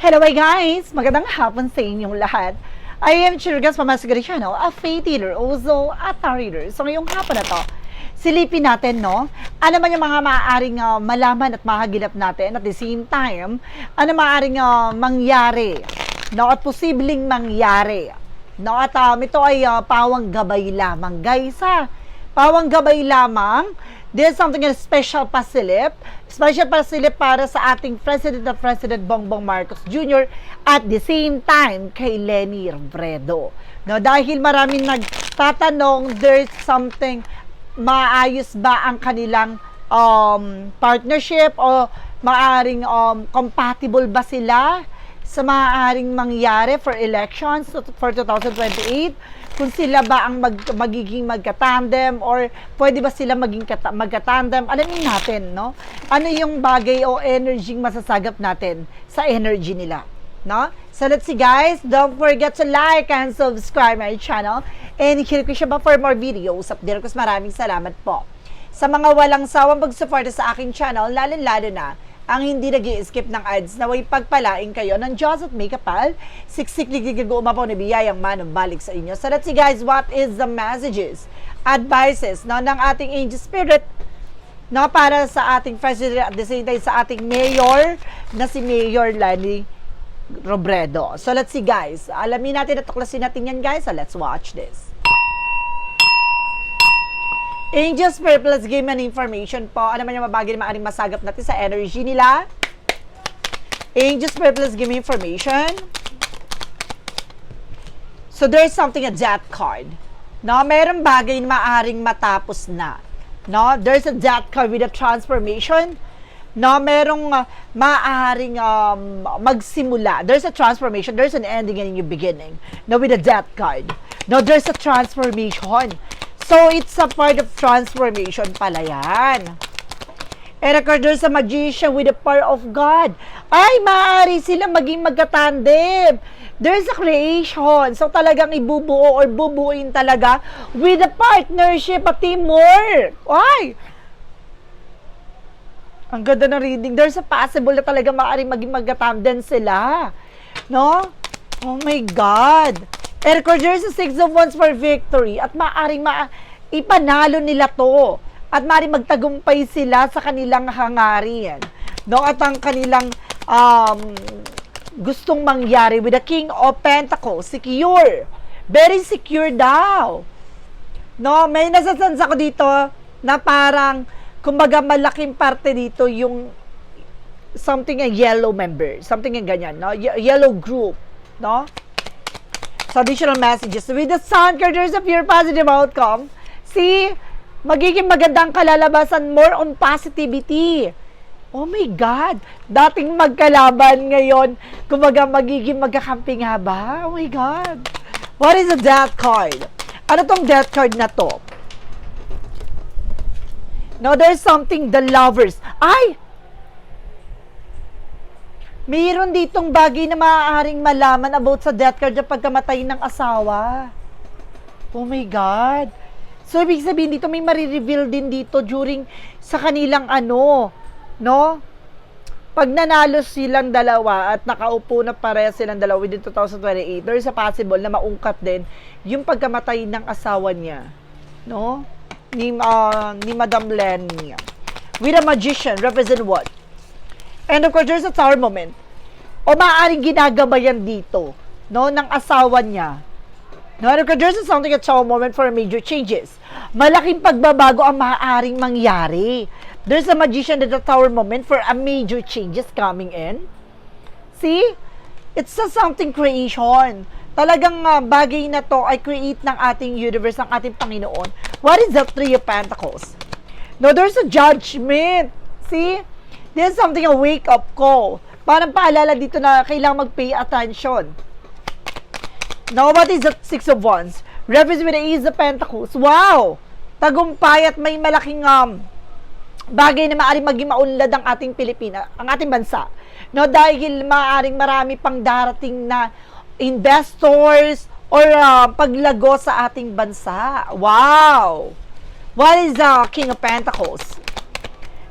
Hello guys! Magandang hapon sa inyong lahat. I am Chirgas Pamasagari Channel, a faith healer, also a tarot reader. So ngayong hapon na to, silipin natin, no? Ano man yung mga maaaring malaman at mahagilap natin at the same time, ano maaaring mangyari, no? At posibleng mangyari. No? At ito ay pawang gabay lamang, guys, ha? Pawang gabay lamang. There's something special pasilip para sa ating President Bongbong Marcos Jr. at the same time kay Leni Robredo. No, dahil maraming nagtatanong, there's something, maayos ba ang kanilang partnership o maaring compatible ba sila sa maaaring mangyari for elections for 2028? Kung sila ba ang magiging magkatandem or pwede ba sila maging magkatandem, alamin natin, no? Ano yung bagay o energy masasagap natin sa energy nila, no? So let's see, guys. Don't forget to like and subscribe my channel. And i-click ko siya ba for more videos. Update ko, maraming salamat po sa mga walang sawang pagsuporta sa aking channel, lalo na ang hindi nag-i-skip ng ads, naway pagpalain kayo ng Diyos at may kapal, siksik-ligig umapaw na biyayang manubalik sa inyo. So let's see, guys, what is the messages, advices, no, ng ating angel spirit, no, para sa ating president at the same time sa ating mayor na si Mayor Leni Robredo. So let's see, guys, alamin natin at tuklasin natin yan, guys. So let's watch this. Angel Spirit, let's give an information po. Ano man yung mabagay na maaaring masagap natin sa energy nila. Angel Spirit, let's give me information. So there's something, a death card. No, mayroong bagay na maaaring matapos na. No, there's a death card with a transformation. No, merong maaaring magsimula. There's a transformation. There's an ending and a new beginning. No, with a death card. No, there's a transformation. So, it's a part of transformation pala yan. And there's a magician with the power of God. Ay, maaari sila maging magkatandem. There's a creation. So, talagang ibubuo or bubuuin talaga with a partnership, a teamwork. Ay! Ang ganda ng reading. There's a possible na talaga maaari maging magkatandem sila. No? Oh my God! And there's a 6 of Wands for victory at maaaring ipanalo nila to at maaaring magtagumpay sila sa kanilang hangarin, no? At ang kanilang gustong mangyari with the King of Pentacles, secure, very secure daw, no? May nasasansa ko dito na parang kumbaga malaking parte dito yung something a yellow member, something yung ganyan, no? Yellow group, no? So, additional messages. With the Sun card, there's a pure positive outcome. See? Magiging magandang kalalabasan, more on positivity. Oh my God! Dating magkalaban ngayon, kumbaga magiging magkakampi nga ba? Oh my God! What is the death card? Ano tong death card na to? No, there's something, the lovers. Ay! Mayroon ditong bagay na maaaring malaman about sa death card na pagkamatay ng asawa. Oh my God. So, ibig sabihin dito, may marireveal din dito during sa kanilang no? Pag nanalo silang dalawa at nakaupo na pareha silang dalawa within 2028, there is a possible na maungkat din yung pagkamatay ng asawa niya. No? Ni Madam Leni. With a magician, represent what? And of course, there's a tower moment. O maaaring ginagabayan dito, no, ng asawa niya. No, and of course, there's something a tower moment for major changes. Malaking pagbabago ang maaaring mangyari. There's a magician at the tower moment for a major changes coming in. See? It's a something creation. Talagang bagay na to ay create ng ating universe, ng ating Panginoon. What is the Three of Pentacles? No, there's a judgment. See? There's something, a wake-up call. Parang paalala dito na kailangan mag-pay attention. Now, what is the Six of Wands? Represent with the Ace of Pentacles. Wow! Tagumpay at may malaking bagay na maaaring maging maunlad ang ating Pilipinas, ang ating bansa. No, dahil maaaring marami pang darating na investors or paglago sa ating bansa. Wow! What is the King of Pentacles?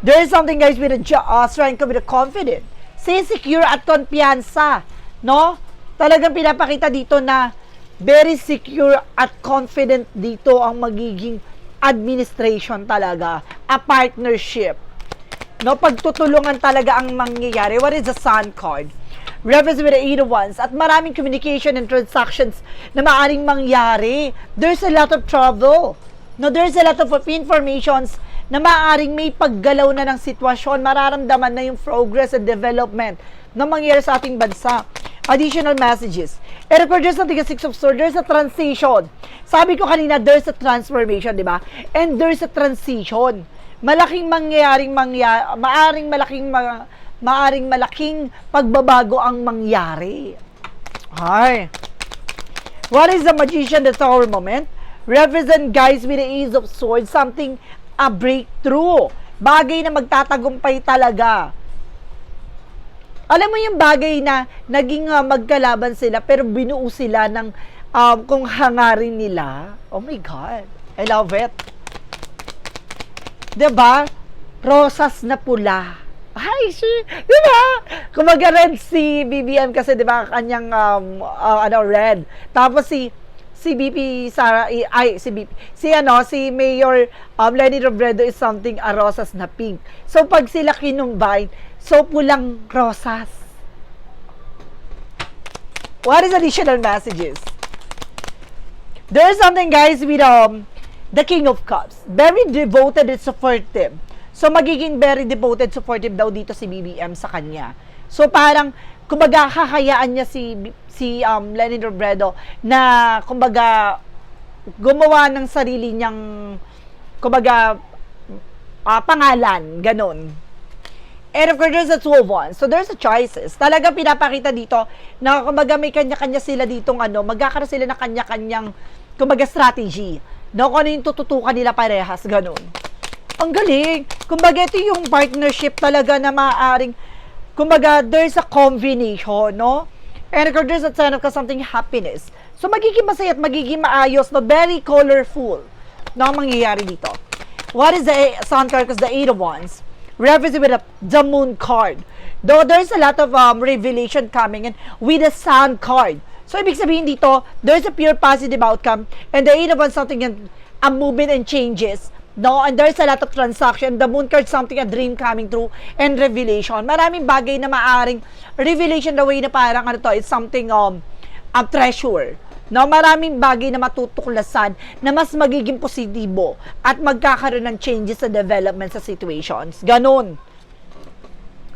There is something, guys, with a strength, with a confidence. si secure at kumpiyansa, no? Talagang pinapakita dito na very secure at confident dito ang magiging administration talaga, a partnership. No, pagtutulungan talaga ang mangyayari. What is the Sun card? Reference with the Eight of Wands at maraming communication and transactions na maaaring mangyari. There's a lot of trouble. No, there's a lot of informations na maaaring may paggalaw na ng sitwasyon, mararamdaman na yung progress and development na mangyayari sa ating bansa. Additional messages. And of course, there's something, a Six of Swords, there's a transition. Sabi ko kanina, there's a transformation, di ba? And there's a transition. Malaking maaring malaking pagbabago ang mangyari. Hi. What is the Magician, the Tower moment? Represent, guys, with the Ace of Swords, something, a breakthrough. Bagay na magtatagumpay talaga. Alam mo yung bagay na naging magkalaban sila pero binuo sila ng kung hangarin nila. Oh my God. I love it. Diba? Rosas na pula. Ay, diba? Kumaga red si BBM kasi diba kanyang red. Tapos si BP Sara si Mayor Lenny Robredo is something a rosas na pink. So pag sila kinumbine, so pulang rosas. What is additional messages? There's something, guys, with the King of Cups. Very devoted and supportive. So magiging very devoted, supportive daw dito si BBM sa kanya. So parang kumbaga hahayaan niya si Lenny Robredo na kumbaga gumawa ng sarili niyang kumbaga pangalan, ganun. And of course, there's a Two of Wands. So there's a choices. Talaga pinapakita dito na kumbaga may kanya-kanya sila ditong magkakaroon sila ng kanya-kanyang kumbaga strategy. No, kung ano yung tututukan nila parehas, ganun. Ang galing. Kumbaga ito yung partnership talaga na maaaring kumbaga there's a combination, no? And of course, there's a sign of something happiness. So magiging masaya at magiging maayos, no? Very colorful na ang mangyayari dito. What is the Sun card? Because the Eight of Wands represents with the Moon card. Though there's a lot of revelation coming in with the Sun card. So ibig sabihin dito, there's a pure positive outcome and the Eight of Wands something a movement and changes. No, and there's a lot of transaction. The Moon card something a dream coming true and revelation. Maraming bagay na maaring revelation the way na parang it's something a treasure. No, maraming bagay na matutuklasan na mas magiging positibo at magkakaroon ng changes sa development sa situations. Ganon.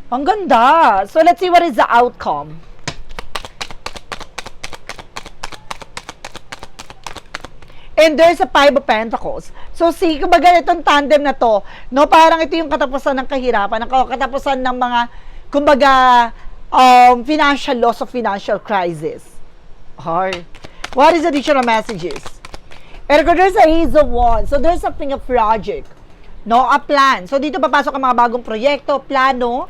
Ang ganda. So let's see what is the outcome. And there's a Five of Pentacles. So, kumbaga itong tandem na to, no, parang ito yung katapusan ng kahirapan, ang katapusan ng mga, kumbaga, financial loss of financial crisis. Hi. What is additional messages? And there's a Ace of Wands. So, there's something, a project, no, a plan. So, dito papasok ang mga bagong proyekto, plano.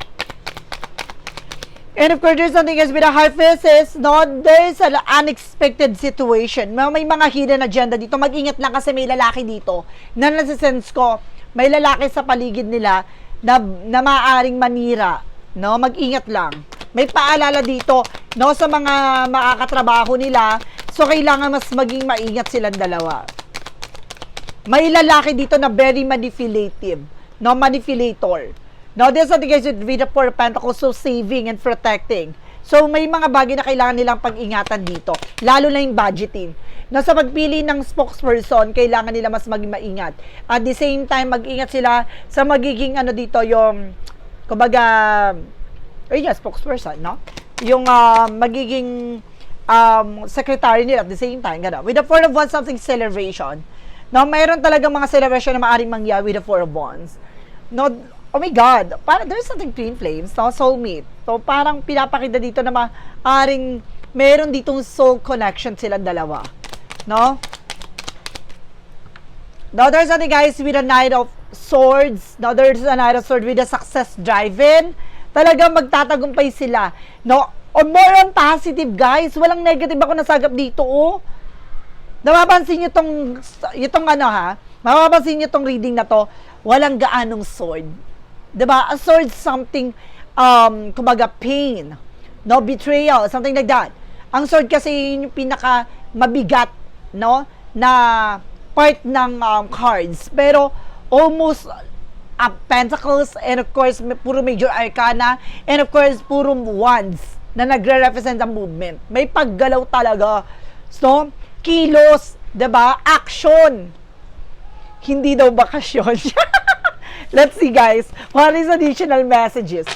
And of course, there's something else with the Hierophant, no? There's an unexpected situation. May mga hidden agenda dito. Mag-ingat lang kasi may lalaki dito. Na nasa-sense ko, may lalaki sa paligid nila na maaaring manira. No? Mag-ingat lang. May paalala dito, no, sa mga makakatrabaho nila. So, kailangan mas maging maingat silang dalawa. May lalaki dito na very manipulative. No? Manipulator. Now, there's something guys with the Four of Pentacles, so saving and protecting. So, may mga bagay na kailangan nilang pag-ingatan dito. Lalo na yung budgeting. Now, sa pagpili ng spokesperson, kailangan nila mas maging maingat. At the same time, mag-ingat sila sa magiging dito, yung, kumbaga, spokesperson, no? Yung magiging secretary nila at the same time, gano'n. With the Four of Wands, something celebration. Now, mayroon talagang mga celebration na maaaring mangyari with the Four of Wands. No, oh my God, there's something twin flames, no? Soulmate. So, parang pinapakita dito na maaring meron ditong soul connection silang dalawa. No? Now, there's something, guys, with a Knight of Swords. Now, there's a Knight of Swords with a success drive-in. Talagang magtatagumpay sila. No? Or more on positive, guys. Walang negative ako nasagap dito, oh. Napapansin nyo mapapansin nyo tong reading na to, walang gaanong sword. Diba? A sword something kumbaga pain, no, betrayal, something like that. Ang sword kasi yun yung pinaka mabigat, no, na part ng cards. Pero almost pentacles, and of course puro major arcana, and of course puro wands na nagre-represent ang movement. May paggalaw talaga. So, kilos, 'di ba? Action. Hindi daw bakasyon. Let's see guys, what is additional messages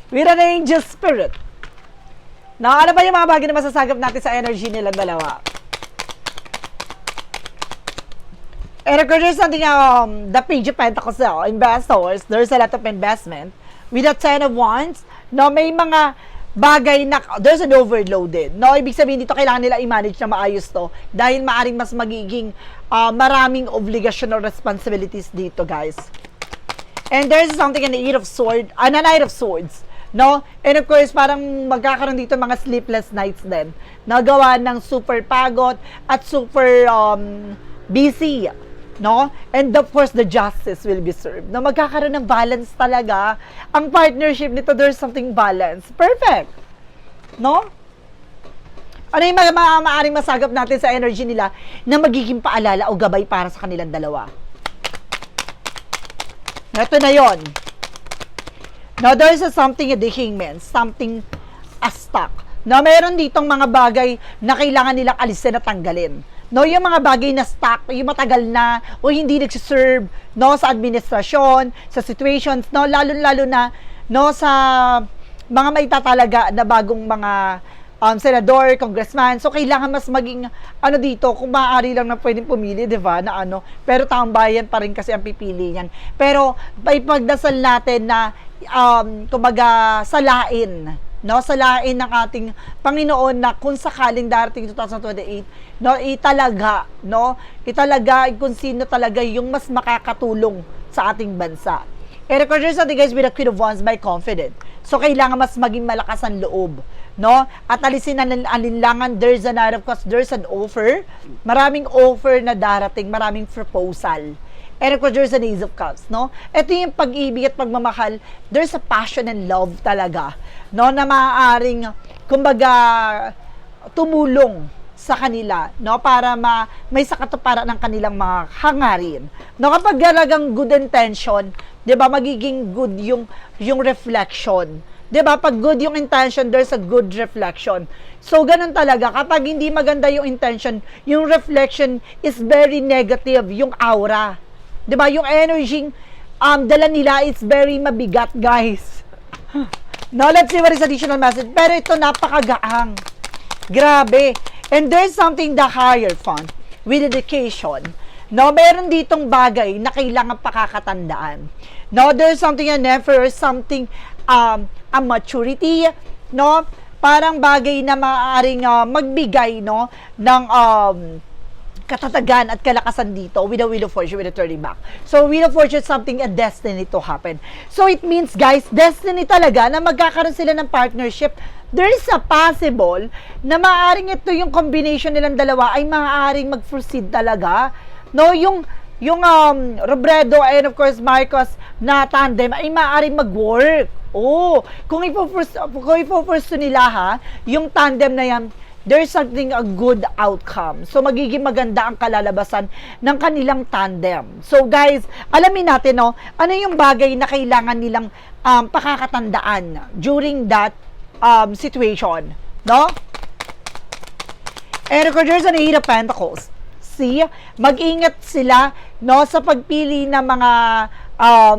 with an angel spirit? Na ano ba yung mga bagay na masasagap natin sa energy nila dalawa? And of course, there's something, the Page of Pentacles, investors, there's a lot of investment. With the Ten of Wands, no, may mga bagay na, there's an overloaded. No, ibig sabihin dito, kailangan nila i-manage na maayos to. Dahil maaring mas magiging maraming obligasyon or responsibilities dito, guys. And there's something in the Eight of Swords, a Knight of Swords. No? And of course, parang magkakaroon dito mga sleepless nights din. Nagawa ng super pagod at super busy. No? And of course, the justice will be served. No, magkakaroon ng balance talaga. Ang partnership nito, there's something balance. Perfect. No? Ano yung maaaring masagap natin sa energy nila na magiging paalala o gabay para sa kanilang dalawa? Ito na yon. Now, there's something in the Hangman, something stuck. No, meron ditong mga bagay na kailangan nilang alisin at tanggalin. No, yung mga bagay na stuck, yung matagal na o hindi nagsiserve, no, sa administrasyon, sa situations, no, lalo-lalo na, no, sa mga may tatalaga na bagong mga senador, congressman. So, kailangan mas maging, ano dito, kung maaari lang na pwedeng pumili, di ba, na ano, pero taong bayan pa rin kasi ang pipili niyan. Pero, ipagdasal natin na, kumbaga, salain, no, salain ng ating Panginoon na kung sakaling darating 2028, no, italaga, no, italaga kung sino talaga yung mas makakatulong sa ating bansa. And of course, there's something guys with the Queen of Wands by confident. So, kailangan mas maging malakas ang loob, no, at alisin ang alinlangan. There's a Knight of Cups, there's an offer, maraming offer na darating, maraming proposal. And of course, there's an Ace of Cups, no? Ito yung pag-ibig at pagmamahal. There's a passion and love talaga, no? Na maaaring, kumbaga, tumulong sa kanila, no? Para may sakatuparan ng kanilang mga hangarin. No? Kapag talagang good intention, di ba, magiging good yung reflection. Di ba? Pag good yung intention, there's a good reflection. So, ganun talaga. Kapag hindi maganda yung intention, yung reflection is very negative, yung aura. Diba? Yung energy dala nila is very mabigat, guys. Now, let's see what is additional message. Pero ito, napakagaang. Grabe. And there's something the higher font with education. No, meron ditong bagay na kailangan pakakatandaan. No, there's something an effort, something a maturity, no? Parang bagay na maaaring magbigay, no, ng katatagan at kalakasan dito with the Wheel of Fortune, with the turning back. So, Wheel of Fortune is something, a destiny to happen. So, it means, guys, destiny talaga na magkakaroon sila ng partnership. There is a possible na maaaring ito yung combination nilang dalawa ay maaaring mag-proceed talaga. No, yung Robredo and of course Marcos na tandem ay maaaring mag-work. Oh, kung ipo-pursue nila ha, yung tandem na yan, there's something a good outcome. So, magiging maganda ang kalalabasan ng kanilang tandem. So, guys, alamin natin, no, ano yung bagay na kailangan nilang pakakatandaan during that situation, no? And of course, there's an Eight of Pentacles. See, mag-ingat sila, no, sa pagpili ng mga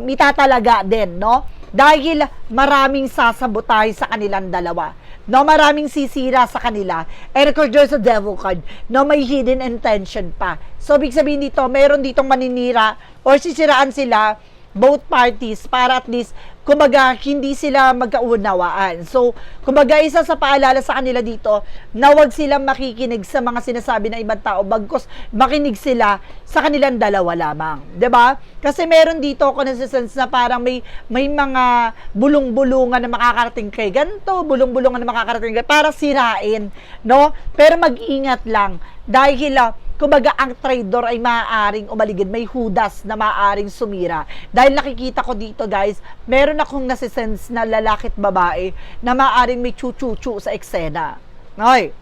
itatalaga din, no? Dahil maraming sasabotahe sa kanilang dalawa. No, maraming sisira sa kanila. And of course, there's a devil card. No, may hidden intention pa. So, big sabihin dito, meron ditong maninira or sisiraan sila, both parties, para at least, kumbaga, hindi sila magkaunawaan. So, kumbaga, isa sa paalala sa kanila dito, na wag silang makikinig sa mga sinasabi ng ibang tao, bagkus makinig sila sa kanilang dalawa lamang. 'Di ba? Kasi meron dito ako nasa-sense na parang may mga bulong-bulungan na makakarating kay ganito, bulong-bulungan na makakarating kay para sirain, no? Pero mag-ingat lang dahil kumbaga ang traitor ay maaaring umaligid, may hudas na maaaring sumira. Dahil nakikita ko dito guys, meron akong nasisense na lalaki at babae na maaaring may chu-chu-chu sa eksena. Okay.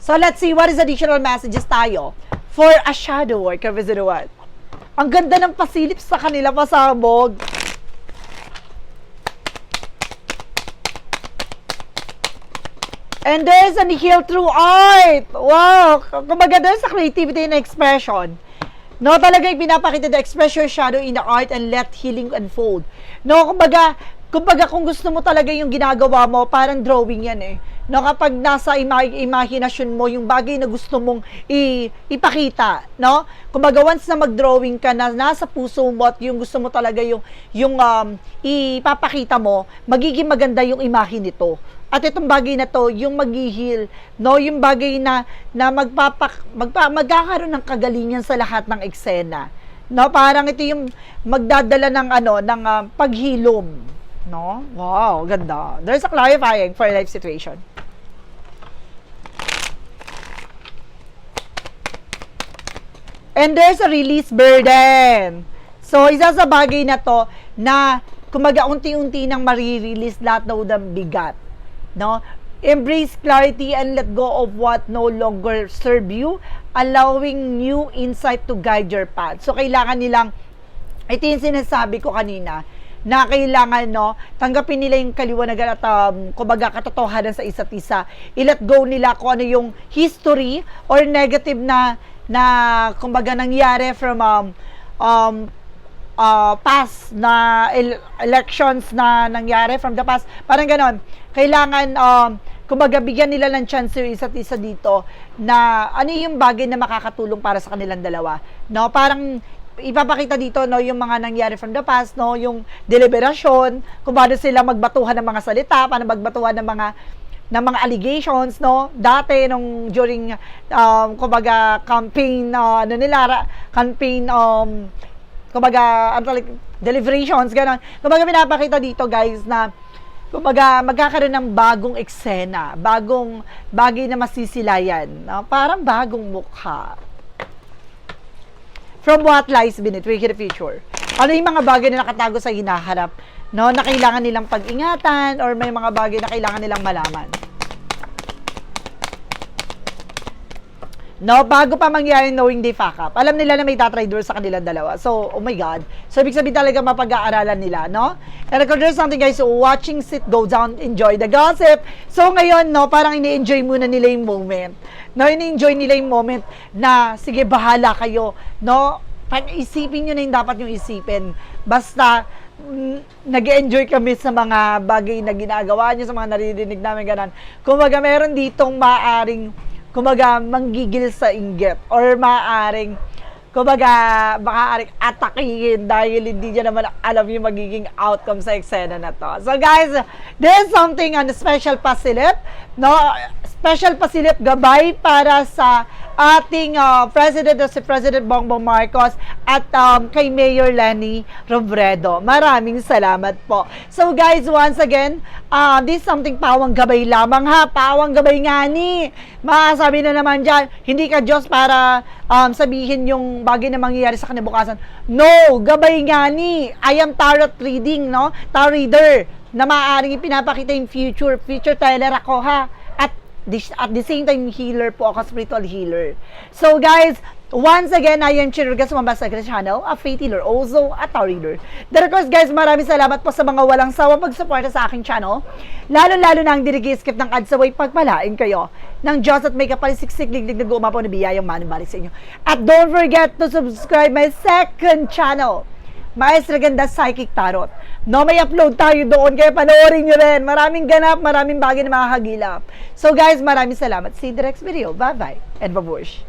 So let's see what is additional messages tayo for a shadow worker. Ang ganda ng pasilip sa kanila, pasabog. And there's an heal through art. Wow! Kumbaga there's a creativity and expression. No, talaga yung pinapakita the express your shadow in the art and let healing unfold. No, kumbaga kung gusto mo talaga yung ginagawa mo, parang drawing yan eh. No, kapag nasa imagination mo yung bagay na gusto mong ipakita, no? Kumbaga once na mag-drawing ka na nasa puso mo at yung gusto mo talaga yung ipapakita mo, magiging maganda yung imahe nito. At itong bagay na to, yung mag-heal, no, yung bagay na magkakaroon ng kagalingan sa lahat ng eksena. No, parang ito yung magdadala ng paghilom, no? Wow, ganda. There's a clarifying for life situation. And there's a release burden. So, isa sa bagay na to na kumbaga unti-unti nang marirelease lahat ng bigat. No? Embrace clarity and let go of what no longer serve you, allowing new insight to guide your path. So, kailangan nilang, ito yung sinasabi ko kanina, na kailangan, no, tanggapin nila yung kaliwanagan at kumbaga katotohanan sa isa't isa. I-let go nila kung ano yung history or negative na kumbaga nangyari from past na elections na nangyari from the past. Parang ganon. Kailangan kumbaga bigyan nila ng chance yung isa't isa dito na ano yung bagay na makakatulong para sa kanilang dalawa. No, parang ipapakita dito, no, yung mga nangyari from the past, no, yung deliberasyon, kung paano sila magbatuhan ng mga salita, paano magbatuhan ng mga allegations, no, dati nung during kumbaga campaign campaign kumbaga deliberations, gano'n. Kumbaga pinapakita dito guys na kumbaga magkakaroon ng bagong eksena, bagong bagay na masisilayan, no? Parang bagong mukha. From what lies beneath, we the future. Ano yung mga bagay na nakatago sa hinaharap, no, na kailangan nilang pag-ingatan or may mga bagay na kailangan nilang malaman. No, bago pa mangyari knowing they fuck up. Alam nila na may tatraidor sa kanilang dalawa. So, oh my God. So, ibig sabihin talaga mapag-aaralan nila, no? And if there's something guys, so watching sit go down, enjoy the gossip. So, ngayon, no, parang ini-enjoy muna nila yung moment. No, ini-enjoy nila yung moment na, sige, bahala kayo, no? Pag-isipin nyo na yung dapat yung isipin. Basta, nag-enjoy kami sa mga bagay na ginagawa nyo, sa mga naririnig namin, ganan. Kumbaga, meron ditong maaring kumbaga manggigil sa inggit or maaaring kumbaga makaaring atakihin dahil hindi niya naman alam yung magiging outcome sa eksena na to. So guys, there's something on special pasilip, no? Special pasilip gabay para sa ating si President Bongbong Marcos at kay Mayor Leni Robredo. Maraming salamat po. So guys, once again, this is something pawang gabay lamang ha. Pawang gabay nga ni. Masabi na naman dyan, hindi ka Diyos para sabihin yung bagay na mangyayari sa kinabukasan. No, gabay nga ni. I am tarot reading, no? Tarot reader na maaaring ipinapakita yung future teller ako ha. At the same time, healer po ako, spiritual healer. So guys, once again, I am Chirurga Sumambasa sa channel, a faith healer, also a tarot reader. Then of course guys, maraming salamat po sa mga walang sawa pagsuporta sa aking channel. Lalo-lalo na ang dirigi-skip ng ads away, pagpalain kayo ng Diyos at may kapalisiksik liglig na gumapaw na biyayang manubalik sa inyo. At don't forget to subscribe my second channel, Maestra Ganda Psychic Tarot. No, may upload tayo doon, kaya panoorin nyo rin. Maraming ganap, maraming bagay na makakagilap. So guys, maraming salamat. See you in the next video. Bye-bye and babush.